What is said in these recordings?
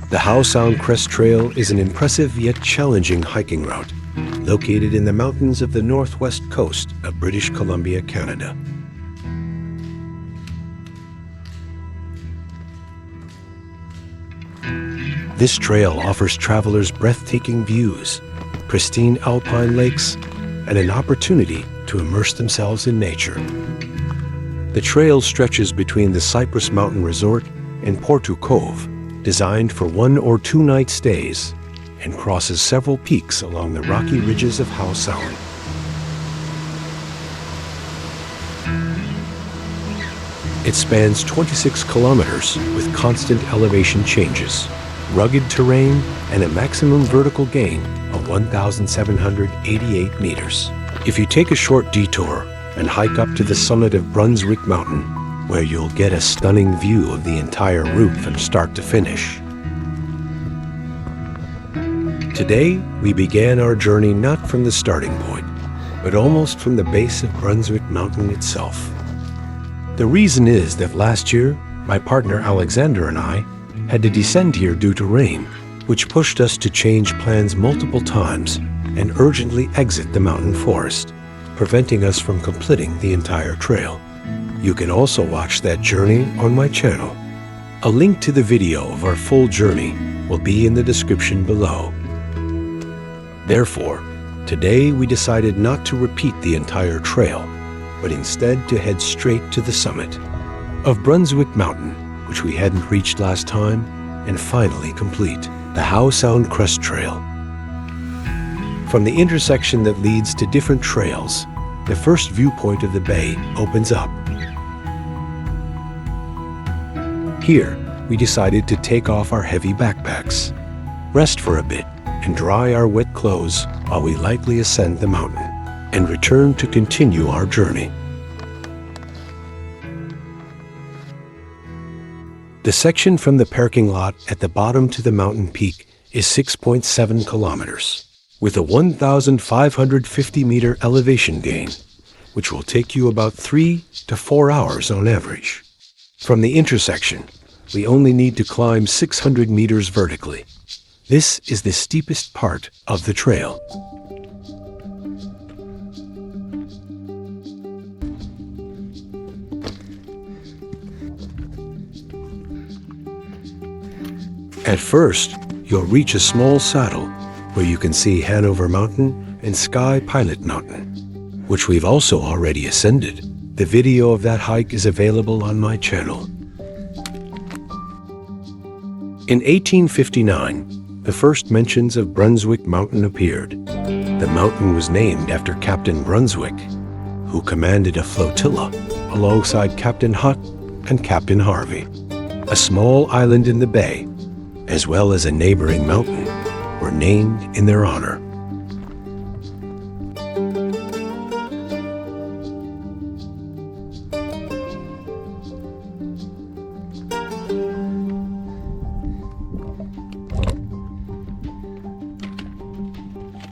The Howe Sound Crest Trail is an impressive yet challenging hiking route located in the mountains of the northwest coast of British Columbia, Canada. This trail offers travelers breathtaking views, pristine alpine lakes, and an opportunity to immerse themselves in nature. The trail stretches between the Cypress Mountain Resort and Portu Cove, designed for 1 or 2 night stays, and crosses several peaks along the rocky ridges of Howe Sound. It spans 26 kilometers with constant elevation changes, rugged terrain, and a maximum vertical gain of 1,788 meters. If you take a short detour and hike up to the summit of Brunswick Mountain, where you'll get a stunning view of the entire route from start to finish. Today, we began our journey not from the starting point, but almost from the base of Brunswick Mountain itself. The reason is that last year, my partner Alexander and I had to descend here due to rain, which pushed us to change plans multiple times and urgently exit the mountain forest, preventing us from completing the entire trail. You can also watch that journey on my channel. A link to the video of our full journey will be in the description below. Therefore, today we decided not to repeat the entire trail, but instead to head straight to the summit of Brunswick Mountain, which we hadn't reached last time, and finally complete the Howe Sound Crest Trail. From the intersection that leads to different trails, the first viewpoint of the bay opens up. Here, we decided to take off our heavy backpacks, rest for a bit, and dry our wet clothes while we lightly ascend the mountain and return to continue our journey. The section from the parking lot at the bottom to the mountain peak is 6.7 kilometers, with a 1,550 meter elevation gain, which will take you about 3 to 4 hours on average. From the intersection, we only need to climb 600 meters vertically. This is the steepest part of the trail. At first, you'll reach a small saddle where you can see Hanover Mountain and Sky Pilot Mountain, which we've also already ascended. The video of that hike is available on my channel. In 1859, the first mentions of Brunswick Mountain appeared. The mountain was named after Captain Brunswick, who commanded a flotilla alongside Captain Hutt and Captain Harvey. A small island in the bay, as well as a neighboring mountain, were named in their honor.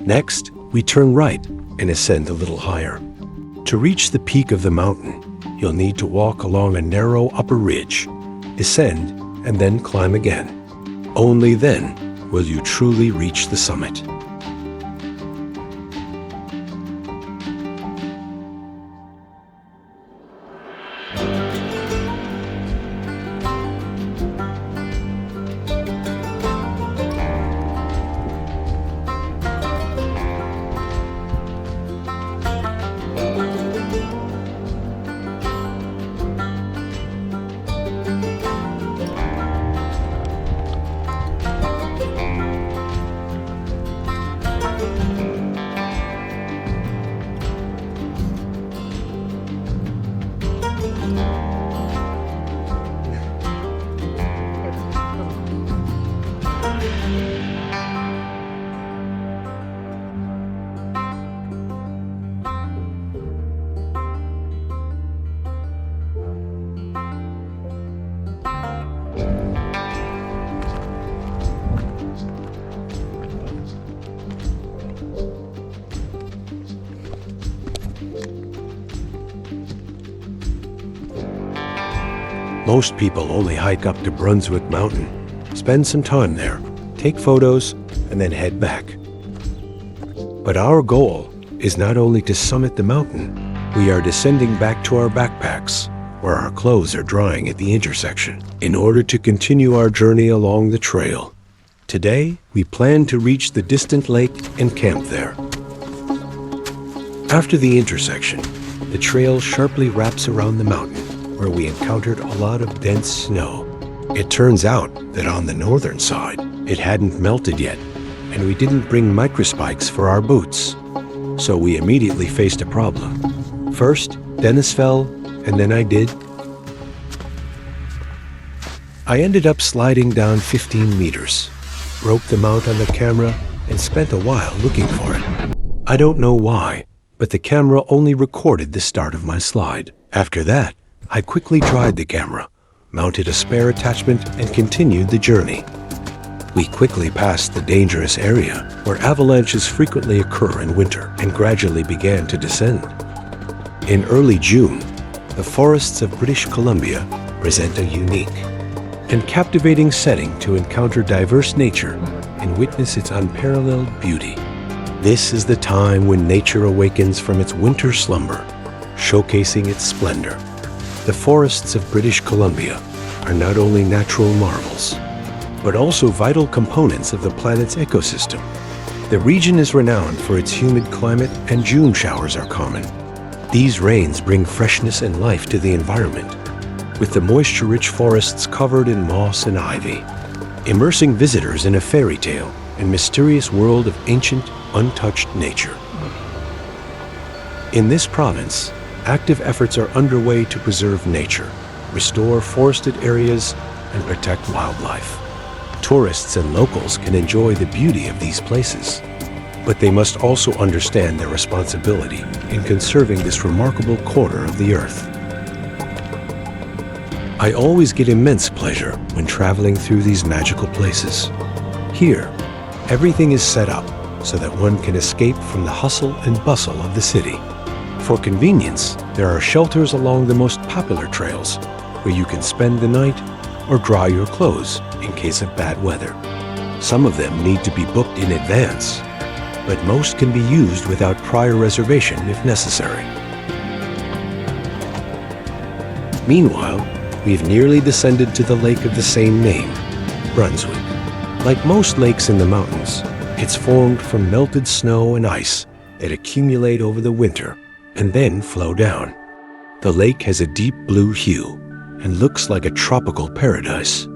Next, we turn right and ascend a little higher. To reach the peak of the mountain, you'll need to walk along a narrow upper ridge, descend, and then climb again. Only then will you truly reach the summit. Most people only hike up to Brunswick Mountain, spend some time there, take photos, and then head back. But our goal is not only to summit the mountain, we are descending back to our backpacks, where our clothes are drying at the intersection, in order to continue our journey along the trail. Today, we plan to reach the distant lake and camp there. After the intersection, the trail sharply wraps around the mountain, where we encountered a lot of dense snow. It turns out that on the northern side, it hadn't melted yet, and we didn't bring microspikes for our boots. So we immediately faced a problem. First, Dennis fell, and then I did. I ended up sliding down 15 meters, broke the mount on the camera, and spent a while looking for it. I don't know why, but the camera only recorded the start of my slide. After that, I quickly dried the camera, mounted a spare attachment, and continued the journey. We quickly passed the dangerous area where avalanches frequently occur in winter and gradually began to descend. In early June, the forests of British Columbia present a unique and captivating setting to encounter diverse nature and witness its unparalleled beauty. This is the time when nature awakens from its winter slumber, showcasing its splendor. The forests of British Columbia are not only natural marvels, but also vital components of the planet's ecosystem. The region is renowned for its humid climate, and June showers are common. These rains bring freshness and life to the environment, with the moisture-rich forests covered in moss and ivy, immersing visitors in a fairy tale and mysterious world of ancient, untouched nature. In this province, active efforts are underway to preserve nature, restore forested areas, and protect wildlife. Tourists and locals can enjoy the beauty of these places, but they must also understand their responsibility in conserving this remarkable corner of the earth. I always get immense pleasure when traveling through these magical places. Here, everything is set up so that one can escape from the hustle and bustle of the city. For convenience, there are shelters along the most popular trails where you can spend the night or dry your clothes in case of bad weather. Some of them need to be booked in advance, but most can be used without prior reservation if necessary. Meanwhile, we've nearly descended to the lake of the same name, Brunswick. Like most lakes in the mountains, it's formed from melted snow and ice that accumulate over the winter and then flow down. The lake has a deep blue hue and looks like a tropical paradise.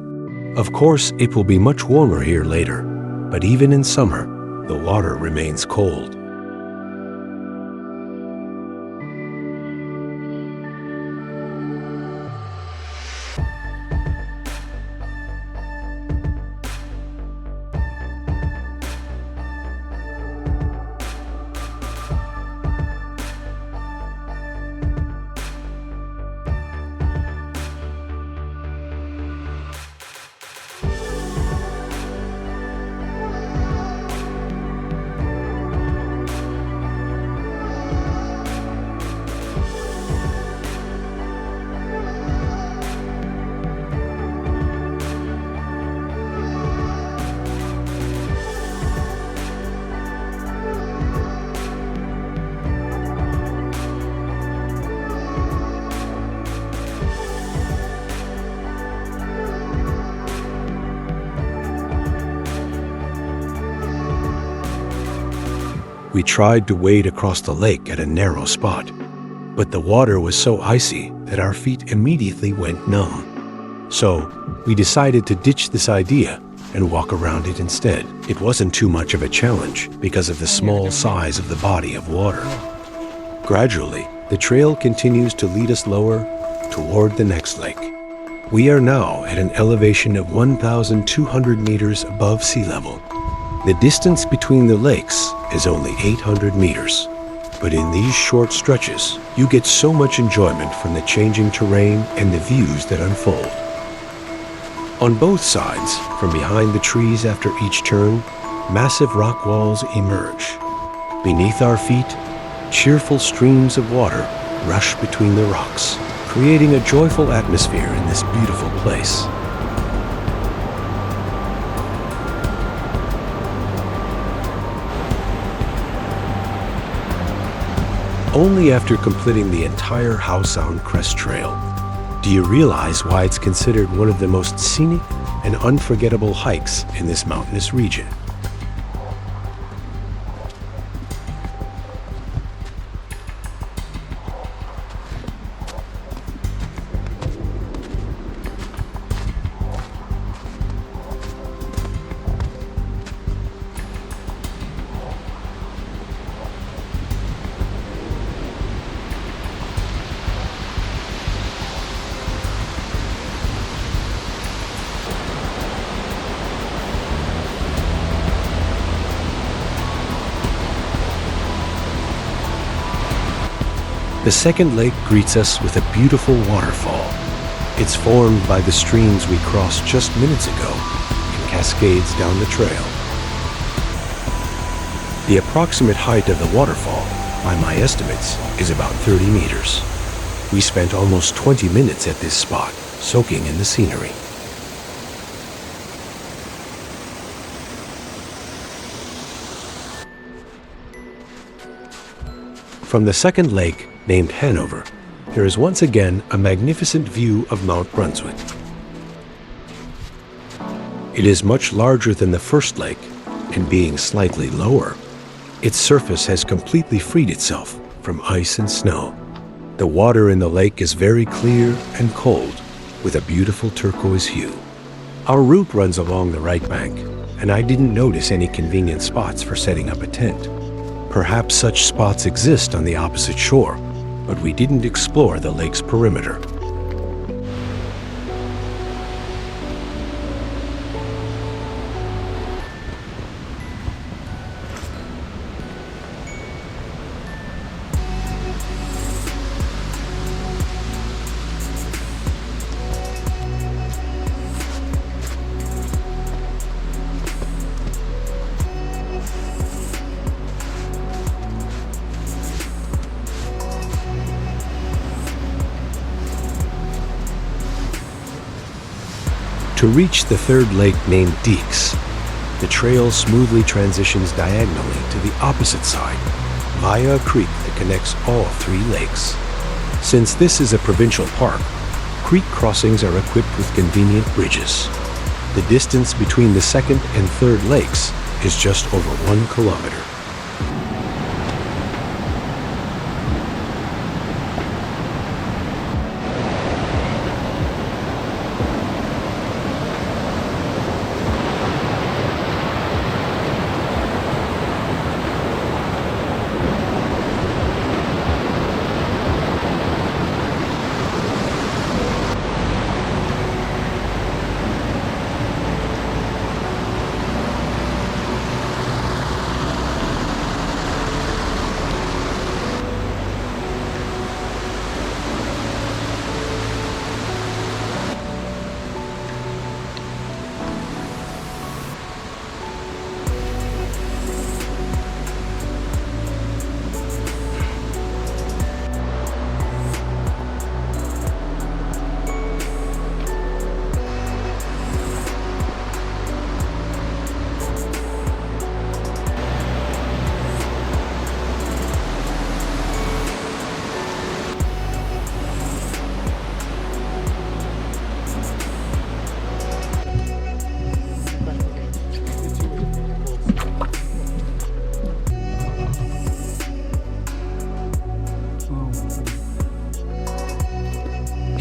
Of course, it will be much warmer here later, but even in summer, the water remains cold. We tried to wade across the lake at a narrow spot, but the water was so icy that our feet immediately went numb. So we decided to ditch this idea and walk around it instead. It wasn't too much of a challenge because of the small size of the body of water. Gradually, the trail continues to lead us lower toward the next lake. We are now at an elevation of 1,200 meters above sea level. The distance between the lakes is only 800 meters, but in these short stretches, you get so much enjoyment from the changing terrain and the views that unfold. On both sides, from behind the trees after each turn, massive rock walls emerge. Beneath our feet, cheerful streams of water rush between the rocks, creating a joyful atmosphere in this beautiful place. Only after completing the entire Howe Sound Crest Trail do you realize why it's considered one of the most scenic and unforgettable hikes in this mountainous region. The second lake greets us with a beautiful waterfall. It's formed by the streams we crossed just minutes ago and cascades down the trail. The approximate height of the waterfall, by my estimates, is about 30 meters. We spent almost 20 minutes at this spot, soaking in the scenery. From the second lake, named Hanover, there is once again a magnificent view of Mount Brunswick. It is much larger than the first lake, and being slightly lower, its surface has completely freed itself from ice and snow. The water in the lake is very clear and cold, with a beautiful turquoise hue. Our route runs along the right bank, and I didn't notice any convenient spots for setting up a tent. Perhaps such spots exist on the opposite shore, but we didn't explore the lake's perimeter. To reach the third lake named Deeks, the trail smoothly transitions diagonally to the opposite side via a creek that connects all three lakes. Since this is a provincial park, creek crossings are equipped with convenient bridges. The distance between the second and third lakes is just over 1 kilometer.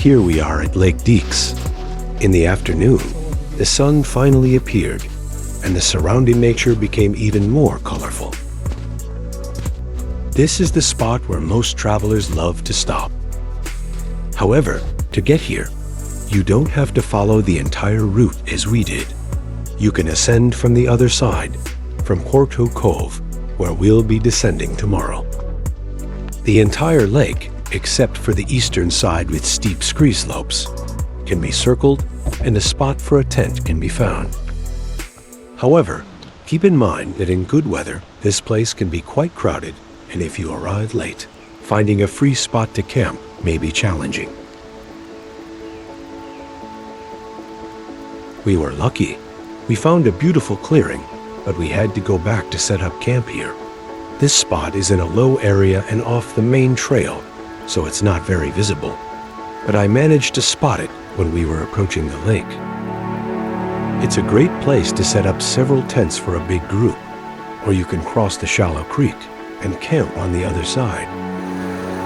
Here we are at Lake Deeks. In the afternoon, the sun finally appeared, and the surrounding nature became even more colorful. This is the spot where most travelers love to stop. However, to get here, you don't have to follow the entire route as we did. You can ascend from the other side, from Quarto Cove, where we'll be descending tomorrow. The entire lake, except for the eastern side with steep scree slopes, can be circled and a spot for a tent can be found. However, keep in mind that in good weather, this place can be quite crowded, and if you arrive late, finding a free spot to camp may be challenging. We were lucky. We found a beautiful clearing, but we had to go back to set up camp here. This spot is in a low area and off the main trail, so it's not very visible. But I managed to spot it when we were approaching the lake. It's a great place to set up several tents for a big group, or you can cross the shallow creek and camp on the other side.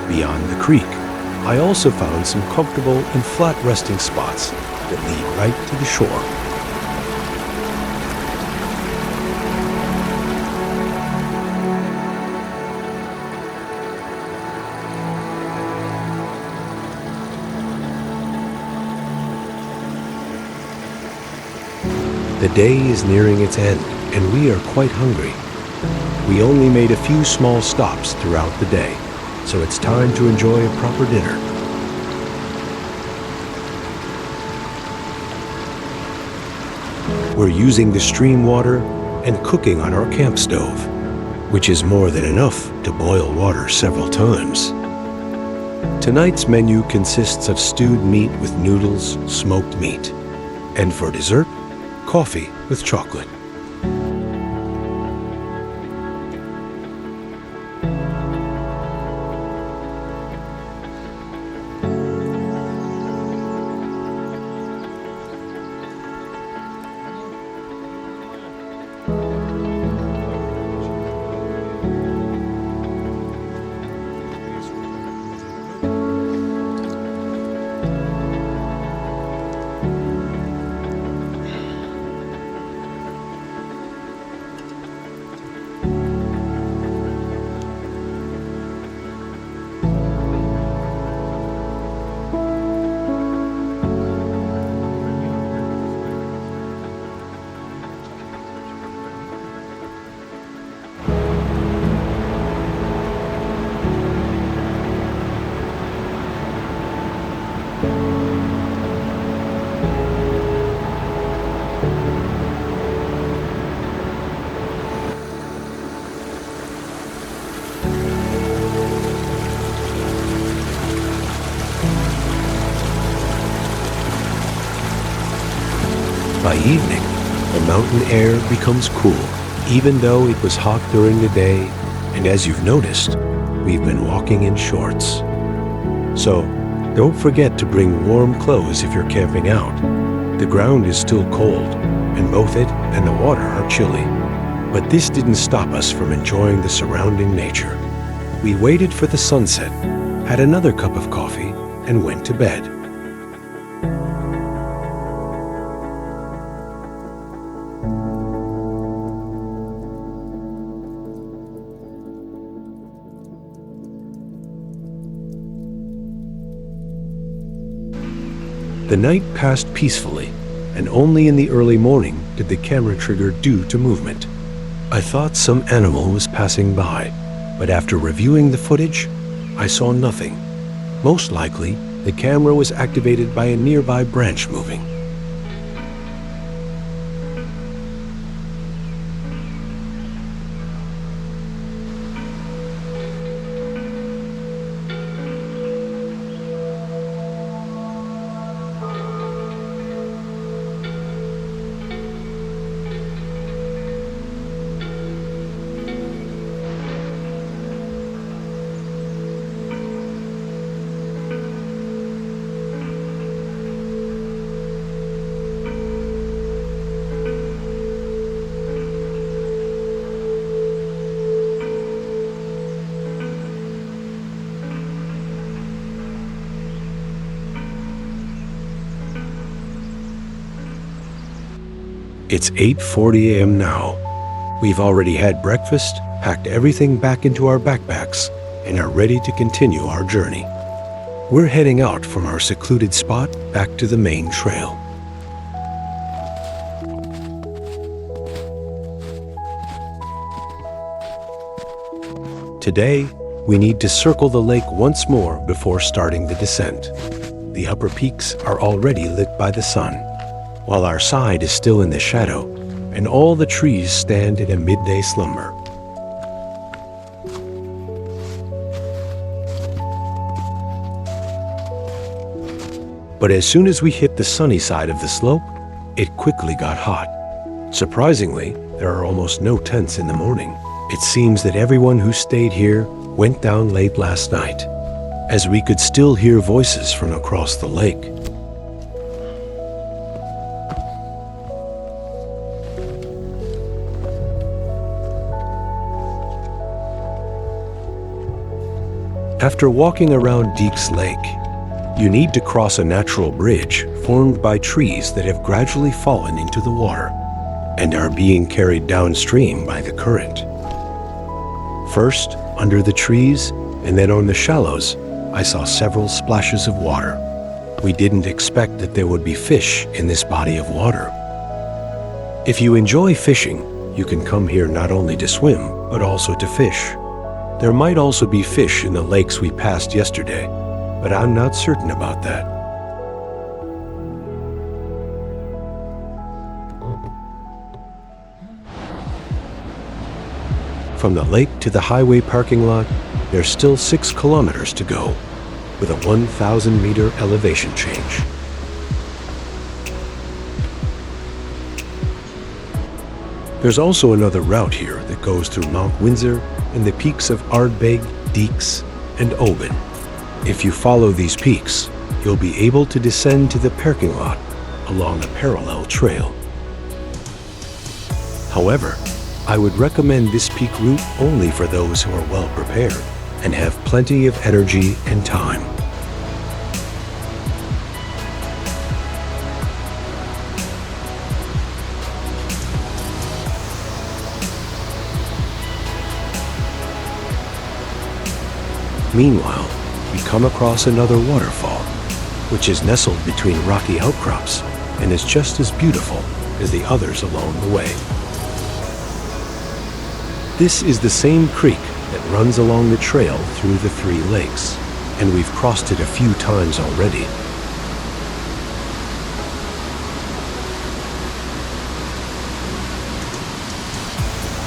Beyond the creek, I also found some comfortable and flat resting spots that lead right to the shore. The day is nearing its end, and we are quite hungry. We only made a few small stops throughout the day, so it's time to enjoy a proper dinner. We're using the stream water and cooking on our camp stove, which is more than enough to boil water several times. Tonight's menu consists of stewed meat with noodles, smoked meat, and for dessert, coffee with chocolate. By evening, the mountain air becomes cool, even though it was hot during the day, and as you've noticed, we've been walking in shorts. So, don't forget to bring warm clothes if you're camping out. The ground is still cold, and both it and the water are chilly. But this didn't stop us from enjoying the surrounding nature. We waited for the sunset, had another cup of coffee, and went to bed. The night passed peacefully, and only in the early morning did the camera trigger due to movement. I thought some animal was passing by, but after reviewing the footage, I saw nothing. Most likely, the camera was activated by a nearby branch moving. It's 8:40 a.m. now. We've already had breakfast, packed everything back into our backpacks, and are ready to continue our journey. We're heading out from our secluded spot back to the main trail. Today, we need to circle the lake once more before starting the descent. The upper peaks are already lit by the sun, while our side is still in the shadow, and all the trees stand in a midday slumber. But as soon as we hit the sunny side of the slope, It quickly got hot. Surprisingly, there are almost no tents in the morning. It seems that everyone who stayed here went down late last night, as we could still hear voices from across the lake. After walking around Deeks Lake, you need to cross a natural bridge formed by trees that have gradually fallen into the water and are being carried downstream by the current. First, under the trees, and then on the shallows, I saw several splashes of water. We didn't expect that there would be fish in this body of water. If you enjoy fishing, you can come here not only to swim, but also to fish. There might also be fish in the lakes we passed yesterday, but I'm not certain about that. From the lake to the highway parking lot, there's still 6 kilometers to go, with a 1,000-meter elevation change. There's also another route here that goes through Mount Windsor and the peaks of Ardbeg, Deeks, and Oban. If you follow these peaks, you'll be able to descend to the parking lot along a parallel trail. However, I would recommend this peak route only for those who are well prepared and have plenty of energy and time. Meanwhile, we come across another waterfall, which is nestled between rocky outcrops and is just as beautiful as the others along the way. This is the same creek that runs along the trail through the 3 lakes, and we've crossed it a few times already.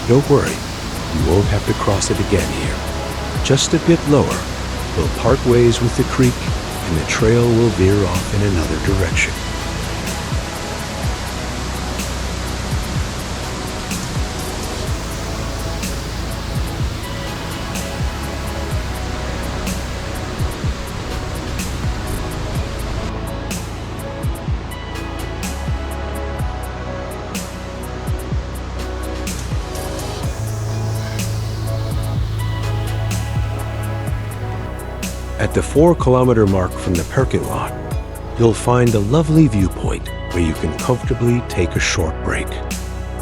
Don't worry, you won't have to cross it again here. Just a bit lower, we'll part ways with the creek and the trail will veer off in another direction. At the 4-kilometer mark from the parking lot, you'll find a lovely viewpoint where you can comfortably take a short break,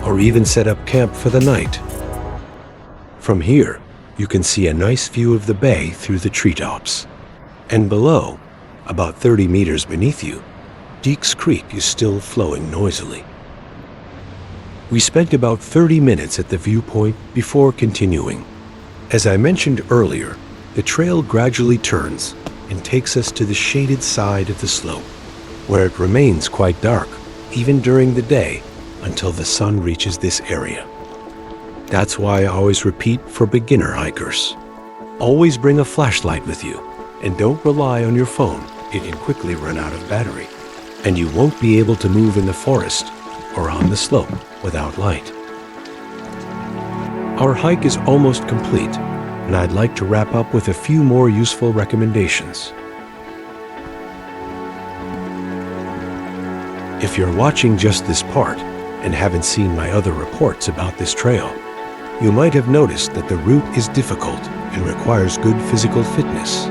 or even set up camp for the night. From here, you can see a nice view of the bay through the treetops. And below, about 30 meters beneath you, Deeks Creek is still flowing noisily. We spent about 30 minutes at the viewpoint before continuing. As I mentioned earlier, the trail gradually turns and takes us to the shaded side of the slope, where it remains quite dark, even during the day, until the sun reaches this area. That's why I always repeat for beginner hikers. Always bring a flashlight with you, and don't rely on your phone. It can quickly run out of battery, and you won't be able to move in the forest or on the slope without light. Our hike is almost complete, and I'd like to wrap up with a few more useful recommendations. If you're watching just this part and haven't seen my other reports about this trail, you might have noticed that the route is difficult and requires good physical fitness.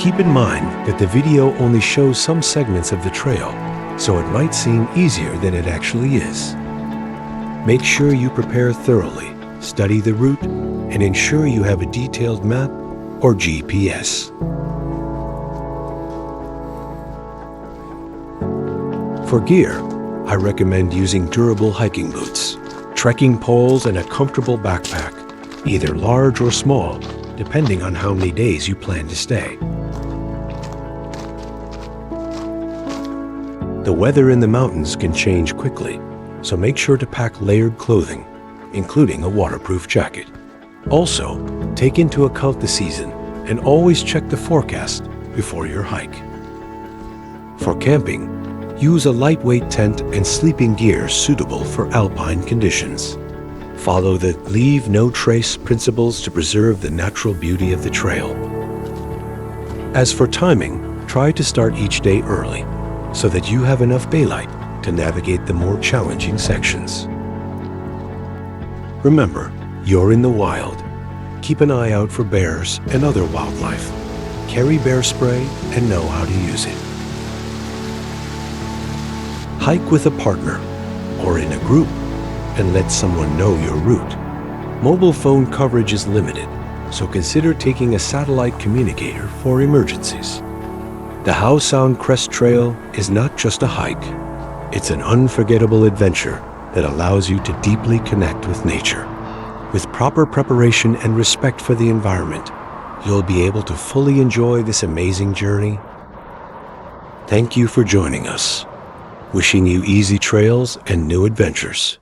Keep in mind that the video only shows some segments of the trail, so it might seem easier than it actually is. Make sure you prepare thoroughly, study the route, and ensure you have a detailed map or GPS. For gear, I recommend using durable hiking boots, trekking poles, and a comfortable backpack, either large or small, depending on how many days you plan to stay. The weather in the mountains can change quickly, so make sure to pack layered clothing, including a waterproof jacket. Also, take into account the season and always check the forecast before your hike. For camping, Use a lightweight tent and sleeping gear suitable for alpine conditions. Follow the leave no trace principles to preserve the natural beauty of the trail. As for timing, try to start each day early so that you have enough daylight to navigate the more challenging sections. Remember, you're in the wild. Keep an eye out for bears and other wildlife. Carry bear spray and know how to use it. Hike with a partner or in a group and let someone know your route. Mobile phone coverage is limited, so consider taking a satellite communicator for emergencies. The Howe Sound Crest Trail is not just a hike. It's an unforgettable adventure that allows you to deeply connect with nature. With proper preparation and respect for the environment, you'll be able to fully enjoy this amazing journey. Thank you for joining us. Wishing you easy trails and new adventures.